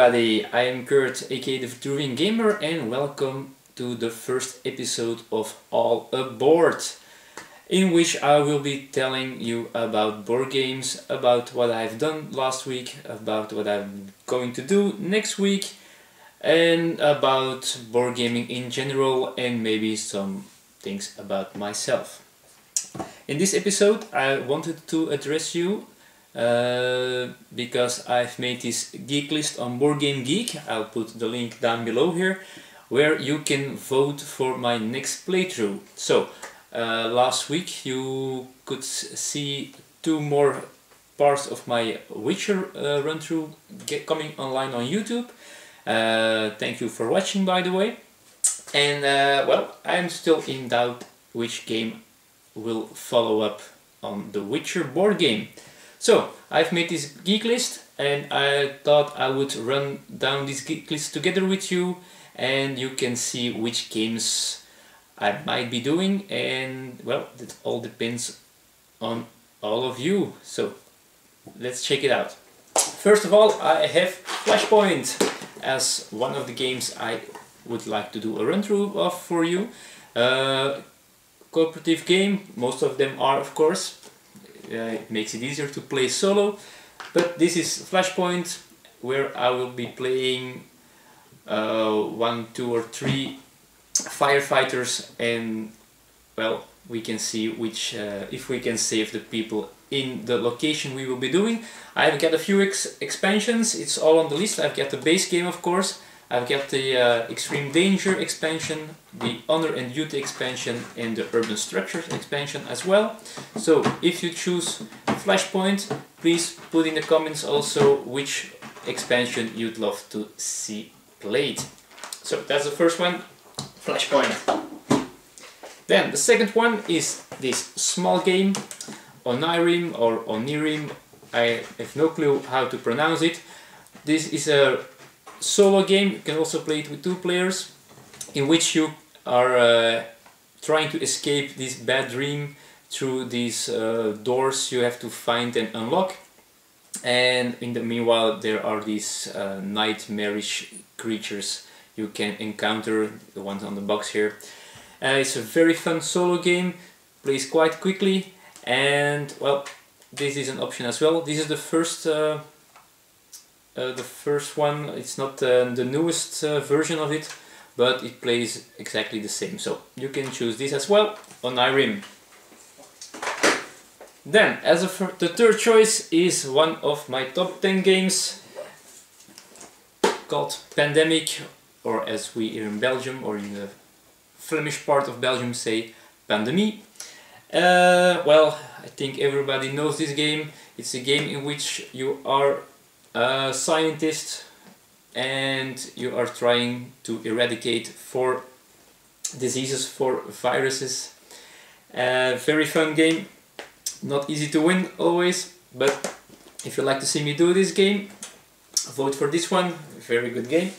everybody, I am Kurt, aka the Vitruvian Gamer, and welcome to the first episode of All Aboard, in which I will be telling you about board games, about what I've done last week, about what I'm going to do next week, and about board gaming in general, and maybe some things about myself. In this episode I wanted to address you because I've made this geek list on Board Game Geek. I'll put the link down below here, where you can vote for my next playthrough. So last week you could see two more parts of my Witcher run through coming online on YouTube. Thank you for watching, by the way. And well, I'm still in doubt which game will follow up on the Witcher board game. So I've made this geek list, and I thought I would run down this geek list together with you, and you can see which games I might be doing, and well, it all depends on all of you. So let's check it out. First of all, I have Flashpoint as one of the games I would like to do a run through of for you. Cooperative game, most of them are, of course. It makes it easier to play solo, but this is Flashpoint, where I will be playing 1, 2 or 3 firefighters, and well, we can see which if we can save the people in the location we will be doing. I've got a few expansions, it's all on the list. I've got the base game, of course. I've got the Extreme Danger expansion, the Honor and Duty expansion, and the Urban Structures expansion as well. So if you choose Flashpoint, please put in the comments also which expansion you'd love to see played. So that's the first one, Flashpoint. Then the second one is this small game, Onirim or Onirim. I have no clue how to pronounce it. This is a solo game. You can also play it with 2 players, in which you are trying to escape this bad dream through these doors you have to find and unlock, and in the meanwhile there are these nightmarish creatures you can encounter, the ones on the box here. It's a very fun solo game, plays quite quickly, and well, this is an option as well. This is the first one. It's not the newest version of it, but it plays exactly the same, so you can choose this as well on Onirim. Then, as the third choice is one of my top 10 games, called Pandemic, or as we here in Belgium, or in the Flemish part of Belgium say, Pandemie. Well, I think everybody knows this game. It's a game in which you are a scientist and you are trying to eradicate 4 diseases, 4 viruses. Very fun game, not easy to win always, but if you like to see me do this game, vote for this one. Very good game.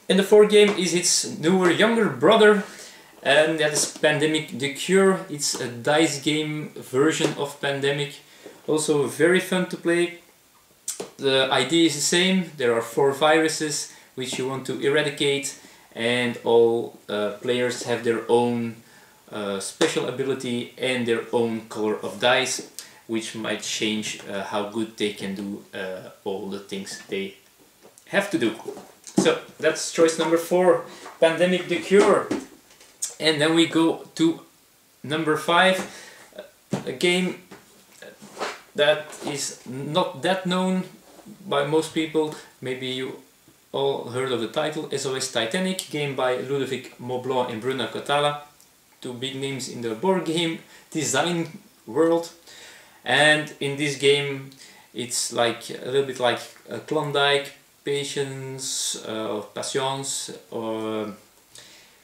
And the fourth game is its newer, younger brother, and that is Pandemic the Cure. It's a dice game version of Pandemic, also very fun to play. The idea is the same. There are 4 viruses which you want to eradicate, and all players have their own special ability and their own color of dice, which might change how good they can do all the things they have to do. So that's choice number 4, Pandemic the Cure. And then we go to number 5, a game that is not that known by most people. Maybe you all heard of the title, SOS Titanic, game by Ludovic Maublanc and Bruna Catala, 2 big names in the board game design world. And in this game it's like a little bit like Klondike, Patience, Patience, or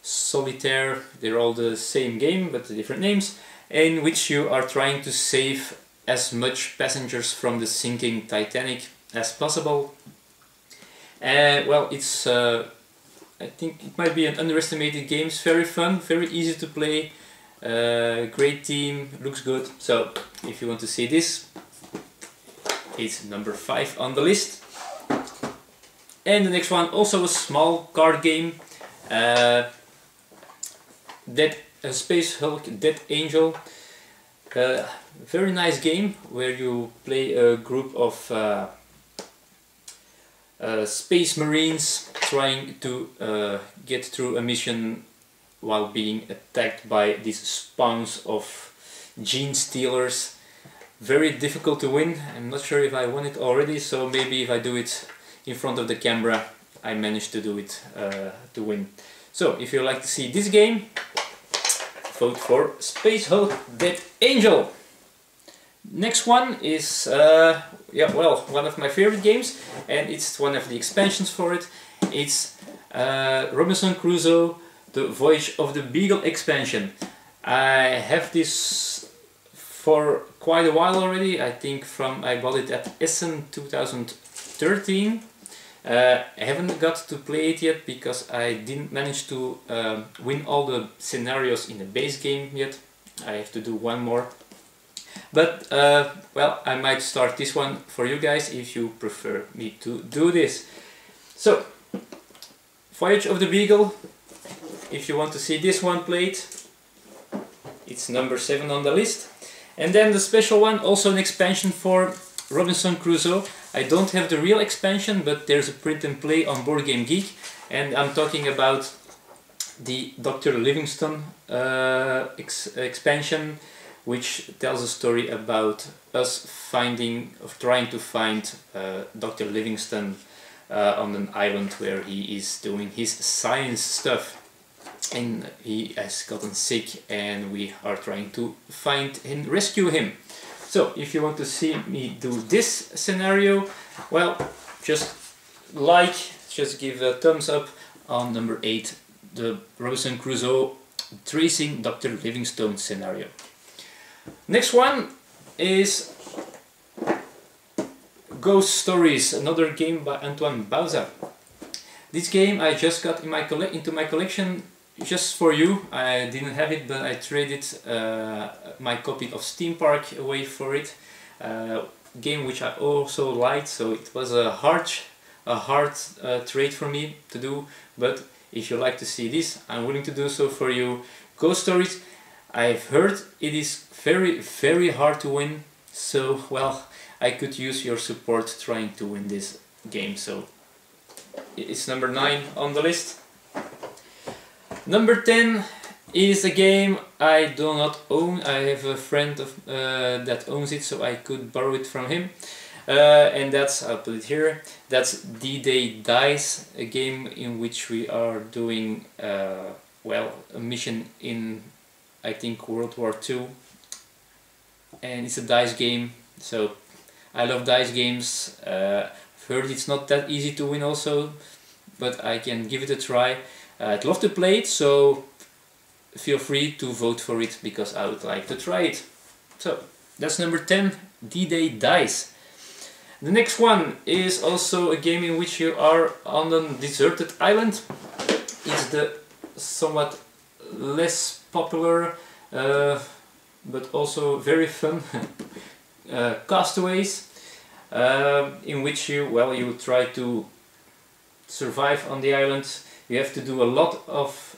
Solitaire. They're all the same game but different names, in which you are trying to save as much passengers from the sinking Titanic as possible. Well, it's I think it might be an underestimated game. It's very fun, very easy to play, great team, looks good. So if you want to see this, it's number 5 on the list. And the next one, also a small card game, Space Hulk Dead Angel. Very nice game where you play a group of space marines trying to get through a mission while being attacked by these spawns of gene stealers. Very difficult to win. I'm not sure if I won it already, so maybe if I do it in front of the camera I managed to do it to win. So if you like to see this game, vote for Space Hulk Dead Angel. Next one is one of my favorite games, and it's one of the expansions for it. It's Robinson Crusoe, the Voyage of the Beagle expansion. I have this for quite a while already. I think I bought it at Essen 2013. I haven't got to play it yet because I didn't manage to win all the scenarios in the base game yet. I have to do one more. But well, I might start this one for you guys if you prefer me to do this. So, Voyage of the Beagle, if you want to see this one played, it's number 7 on the list. And then the special one, also an expansion for Robinson Crusoe. I don't have the real expansion, but there's a print and play on Board Game Geek, and I'm talking about the Dr. Livingston expansion, which tells a story about us trying to find Dr. Livingston on an island where he is doing his science stuff. And he has gotten sick and we are trying to find and rescue him. So if you want to see me do this scenario, well, just give a thumbs up on number 8, the Robinson Crusoe Tracing Dr. Livingstone scenario. Next one is Ghost Stories, another game by Antoine Bauza. This game I just got into my collection just for you. I didn't have it, but I traded my copy of Steam Park away for it. Game which I also liked, so it was a hard trade for me to do. But if you like to see this, I'm willing to do so for you. Ghost Stories, I've heard it is very hard to win. So well, I could use your support trying to win this game. So it's number 9 on the list. Number 10 is a game I do not own. I have a friend that owns it, so I could borrow it from him. And that's, I'll put it here, that's DDay Dies, a game in which we are doing well, a mission in, I think, World War II. And it's a dice game, so I love dice games. I've heard it's not that easy to win also, but I can give it a try. I'd love to play it, so feel free to vote for it because I would like to try it. So that's number 10, DDay Dies. The next one is also a game in which you are on a deserted island. It's the somewhat less popular but also very fun Castaways, in which you try to survive on the island. You have to do a lot of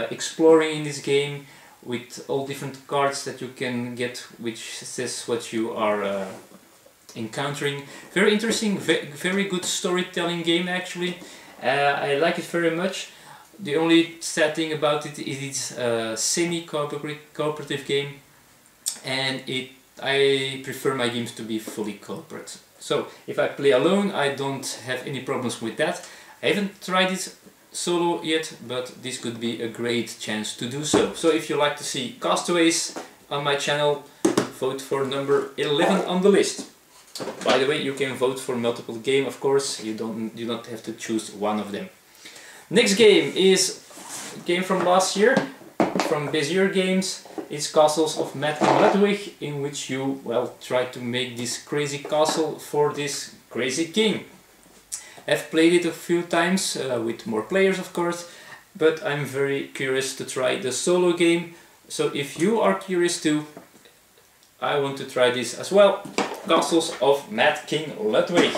exploring in this game with all different cards that you can get, which says what you are encountering. Very interesting, very good storytelling game actually. I like it very much. The only sad thing about it is it's a semi-cooperative game, and I prefer my games to be fully cooperative. So if I play alone, I don't have any problems with that. I haven't tried it solo yet, but this could be a great chance to do so. So if you like to see Castaways on my channel, vote for number 11 on the list. By the way, you can vote for multiple games, of course. You don't have to choose one of them. Next game is a game from last year, from Bezier Games. It's Castles of Matt and Ludwig, in which you try to make this crazy castle for this crazy king. I've played it a few times with more players, of course, but I'm very curious to try the solo game. So if you are curious too, I want to try this as well. Castles of Mad King Ludwig.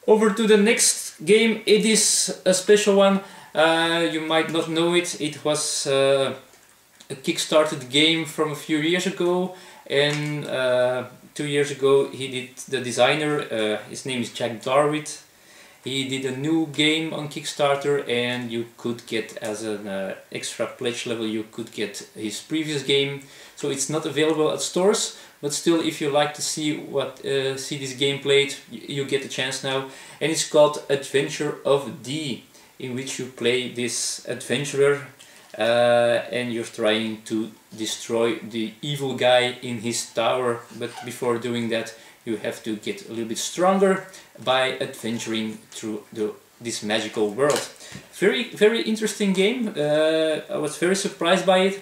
Over to the next game. It is a special one. You might not know it. It was a kickstarted game from a few years ago, and 2 years ago he did the designer. His name is Jack Darwitt. He did a new game on Kickstarter, and you could get, as an extra pledge level, you could get his previous game. So it's not available at stores, but still, if you like to see this game played, you get a chance now. And it's called Adventure of D, in which you play this adventurer and you're trying to destroy the evil guy in his tower. But before doing that, you have to get a little bit stronger by adventuring through this magical world. Very interesting game. I was very surprised by it,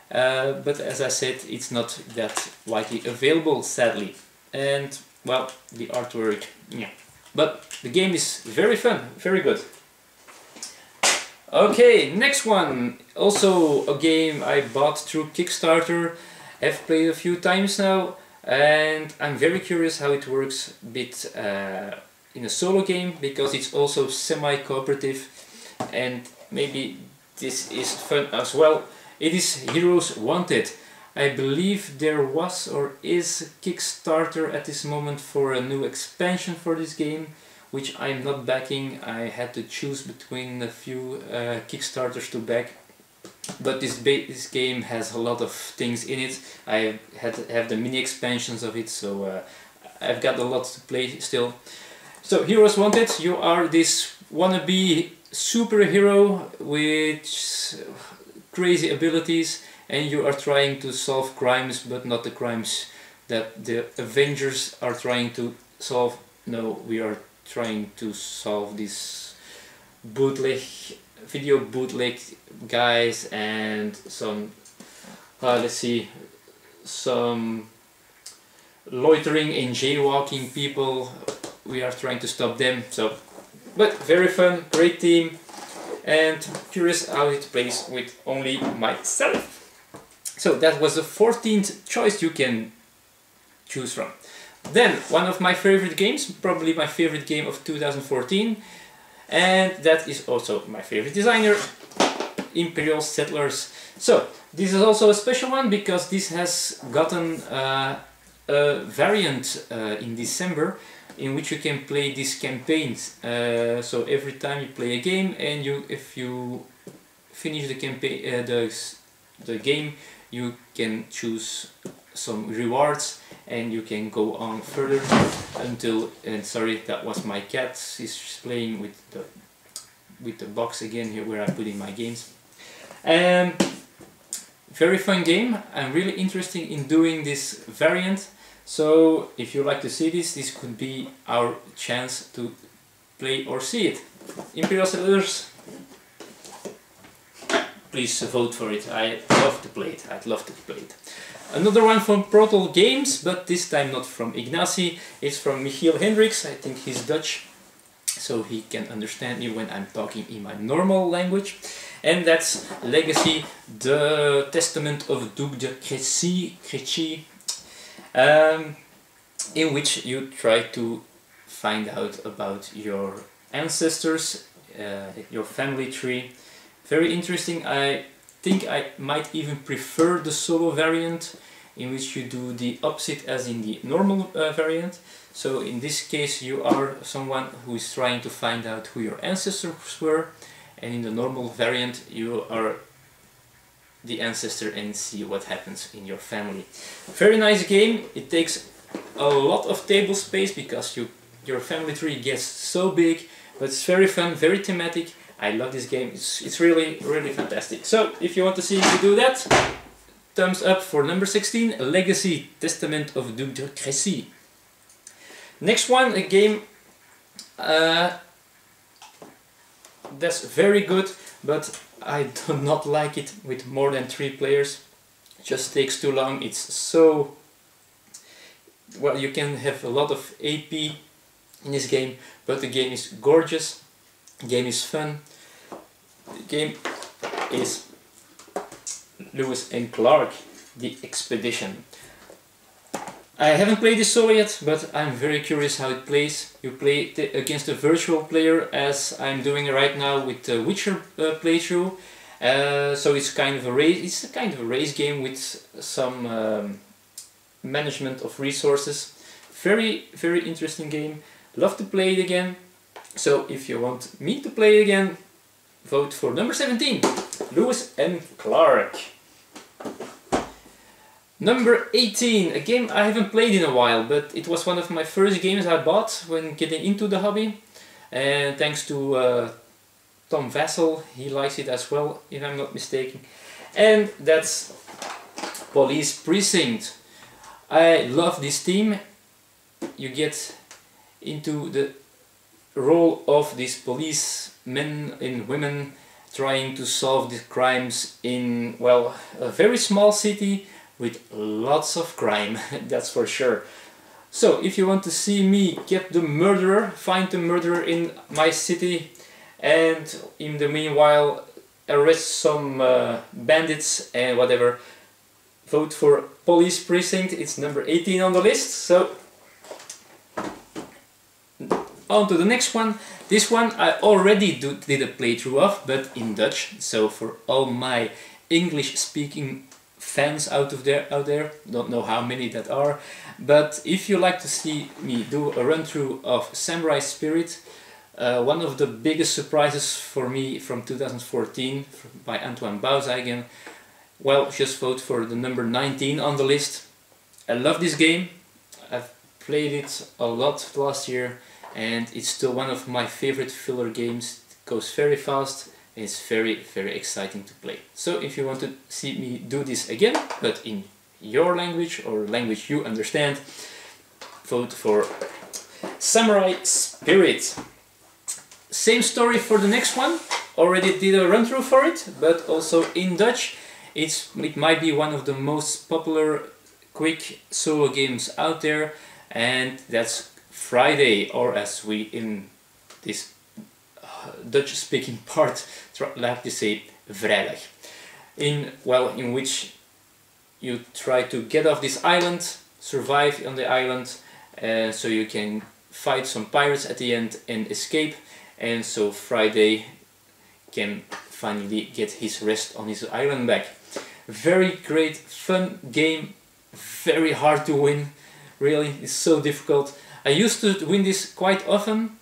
but as I said, it's not that widely available, sadly. And well, the artwork, yeah. But the game is very fun, very good. Okay, next one. Also a game I bought through Kickstarter. I've played a few times now, and I'm very curious how it works a bit in a solo game, because it's also semi-cooperative, and maybe this is fun as well. It is Heroes Wanted. I believe there was or is a Kickstarter at this moment for a new expansion for this game, which I'm not backing. I had to choose between a few Kickstarters to back. But this game has a lot of things in it. I have the mini expansions of it, so I've got a lot to play still. So Heroes Wanted, you are this wannabe superhero with crazy abilities, and you are trying to solve crimes, but not the crimes that the Avengers are trying to solve. No, we are trying to solve these video bootleg guys and some let's see, some loitering and jaywalking people. We are trying to stop them. So, but very fun, great team, and curious how it plays with only myself. So that was the 14th choice you can choose from. Then one of my favorite games, probably my favorite game of 2014, and that is also my favorite designer, Imperial Settlers. So this is also a special one, because this has gotten a variant in December, in which you can play these campaigns. So every time you play a game, and if you finish the campaign, the game, you can choose some rewards, and you can go on further until, and sorry, that was my cat. She's playing with the box again here where I put in my games. Very fun game. I'm really interested in doing this variant. So if you like to see this could be our chance to play or see it. Imperial Settlers, please vote for it. I'd love to play it. I'd love to play it. Another one from Protal Games, but this time not from Ignacy. It's from Michiel Hendricks. I think he's Dutch, so he can understand me when I'm talking in my normal language. And that's Legacy, the Testament of Duc de Crécy, in which you try to find out about your ancestors, your family tree. Very interesting. I think I might even prefer the solo variant, in which you do the opposite as in the normal variant. So in this case you are someone who is trying to find out who your ancestors were, and in the normal variant you are the ancestor and see what happens in your family. Very nice game. It takes a lot of table space because your family tree gets so big, but it's very fun, very thematic. I love this game. It's really fantastic. So if you want to see me do that, thumbs up for number 16, Legacy, Testament of Duc de Crécy. Next one, a game that's very good, but I do not like it with more than 3 players. It just takes too long. It's so... well, you can have a lot of AP in this game, but the game is gorgeous. The game is fun. The game is Lewis and Clark, The Expedition. I haven't played this solo yet, but I'm very curious how it plays. You play against a virtual player, as I'm doing right now with the Witcher playthrough. So it's kind of a race. It's a kind of a race game with some management of resources. Very interesting game. Love to play it again. So if you want me to play it again, vote for number 17, Lewis and Clark. Number 18, a game I haven't played in a while, but it was one of my first games I bought when getting into the hobby. And thanks to Tom Vassell, he likes it as well, if I'm not mistaken. And that's Police Precinct. I love this theme. You get into the role of these policemen and women trying to solve the crimes in, well, a very small city with lots of crime, that's for sure. So if you want to see me get the murderer, find the murderer in my city, and in the meanwhile arrest some bandits and whatever, vote for Police Precinct. It's number 18 on the list. So on to the next one. This one I already did a playthrough of, but in Dutch. So for all my English speaking fans out there, don't know how many that are, but if you like to see me do a run through of Samurai Spirit, one of the biggest surprises for me from 2014 by Antoine Bouzeigen, well, just vote for the number 19 on the list. I love this game. I've played it a lot last year, and it's still one of my favorite filler games. It goes very fast. It's very exciting to play. So if you want to see me do this again, but in your language or language you understand, vote for Samurai Spirit. Same story for the next one. Already did a run through for it, but also in Dutch. It might be one of the most popular quick solo games out there, and that's Friday, or as we in this Dutch speaking part like to say vrijdag, in which you try to get off this island, survive on the island, so you can fight some pirates at the end and escape, and so Friday can finally get his rest on his island back. Very great fun game, very hard to win, really, it's so difficult. I used to win this quite often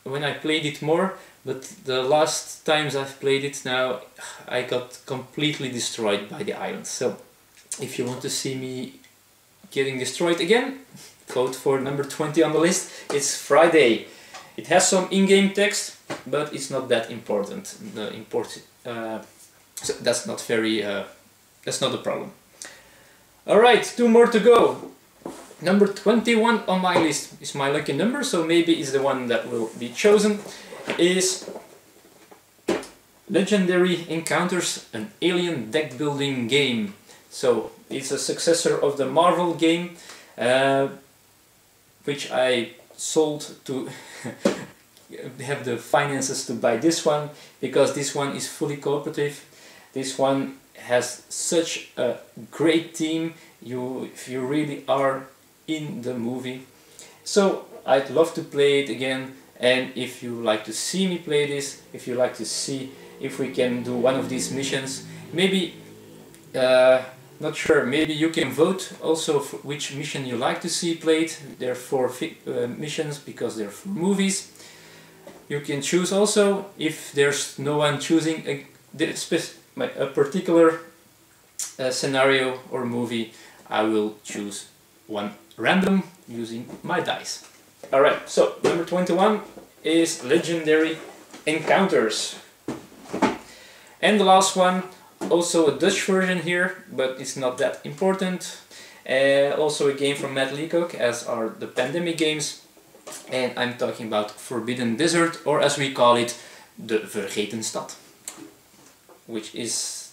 when I played it more, but the last times I've played it now, I got completely destroyed by the island. So if you want to see me getting destroyed again, vote for number 20 on the list. It's Friday. It has some in-game text, but it's not that important. So that's not very. That's not a problem. All right, 2 more to go. Number 21 on my list is my lucky number, so maybe it's the one that will be chosen. Is Legendary Encounters, an alien deck building game. So it's a successor of the Marvel game, which I sold to have the finances to buy this one, because this one is fully cooperative. This one has such a great team. If you really are in the movie. So I'd love to play it again, and if you like to see me play this, if you like to see if we can do one of these missions, maybe, not sure, maybe you can vote also for which mission you like to see played. There are 4 missions because they're 4 movies. You can choose also, if there's no one choosing a particular scenario or movie, I will choose one random using my dice. Alright, so number 21 is Legendary Encounters. And the last one, also a Dutch version here, but it's not that important. Also a game from Matt Leacock, as are the Pandemic games. And I'm talking about Forbidden Desert, or as we call it, the Vergeten Stad, which is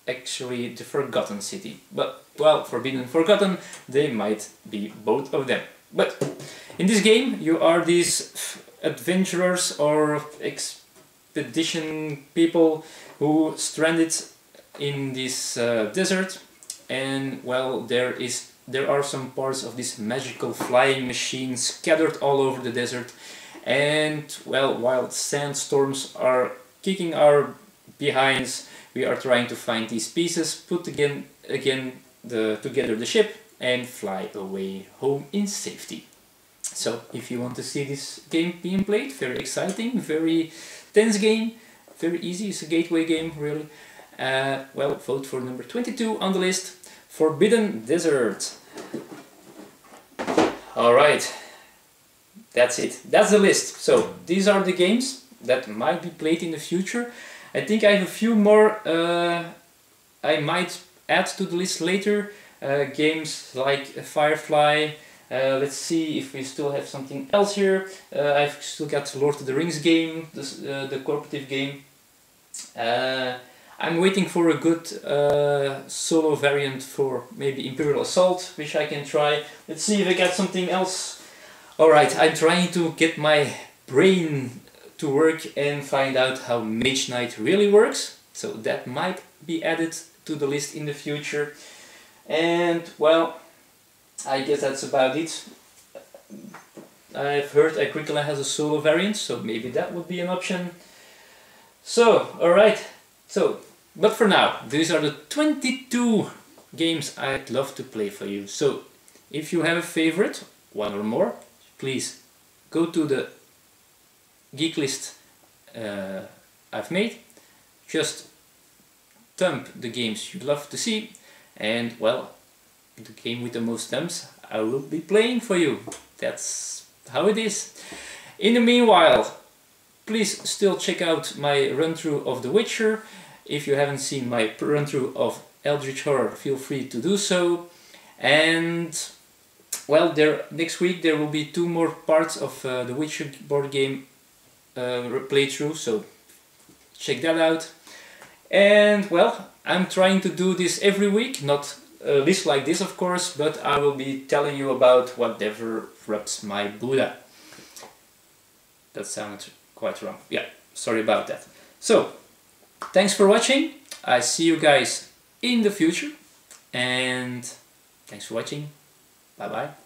actually the Forgotten City. But, well, Forbidden and Forgotten, they might be both of them. But in this game you are these adventurers or expedition people who stranded in this desert, and well, there is there are some parts of this magical flying machine scattered all over the desert, and well, while sandstorms are kicking our behinds, we are trying to find these pieces, put together the ship, and fly away home in safety. So if you want to see this game being played, very exciting, very tense game, very easy, it's a gateway game really. Well, vote for number 22 on the list, Forbidden Desert. Alright, that's it, that's the list. So these are the games that might be played in the future. I think I have a few more I might add to the list later. Games like Firefly. Let's see if we still have something else here. I've still got Lord of the Rings game, the cooperative game. I'm waiting for a good solo variant for maybe Imperial Assault, which I can try. Let's see if I got something else. Alright, I'm trying to get my brain to work and find out how Mage Knight really works. So that might be added to the list in the future. And well, I guess that's about it. I've heard Agricola has a solo variant, so maybe that would be an option. So, alright. So, but for now, these are the 22 games I'd love to play for you. So, if you have a favorite, one or more, please go to the geek list I've made. Just thumb the games you'd love to see, and well, the game with the most thumbs I will be playing for you. That's how it is. In the meanwhile, please still check out my run-through of The Witcher. If you haven't seen my run-through of Eldritch Horror, feel free to do so. And well, next week there will be 2 more parts of The Witcher board game playthrough, so check that out. And well, I'm trying to do this every week, not a list like this of course, but I will be telling you about whatever rubs my Buddha. That sounded quite wrong. Yeah, sorry about that. So, thanks for watching. I see you guys in the future, and thanks for watching. Bye bye.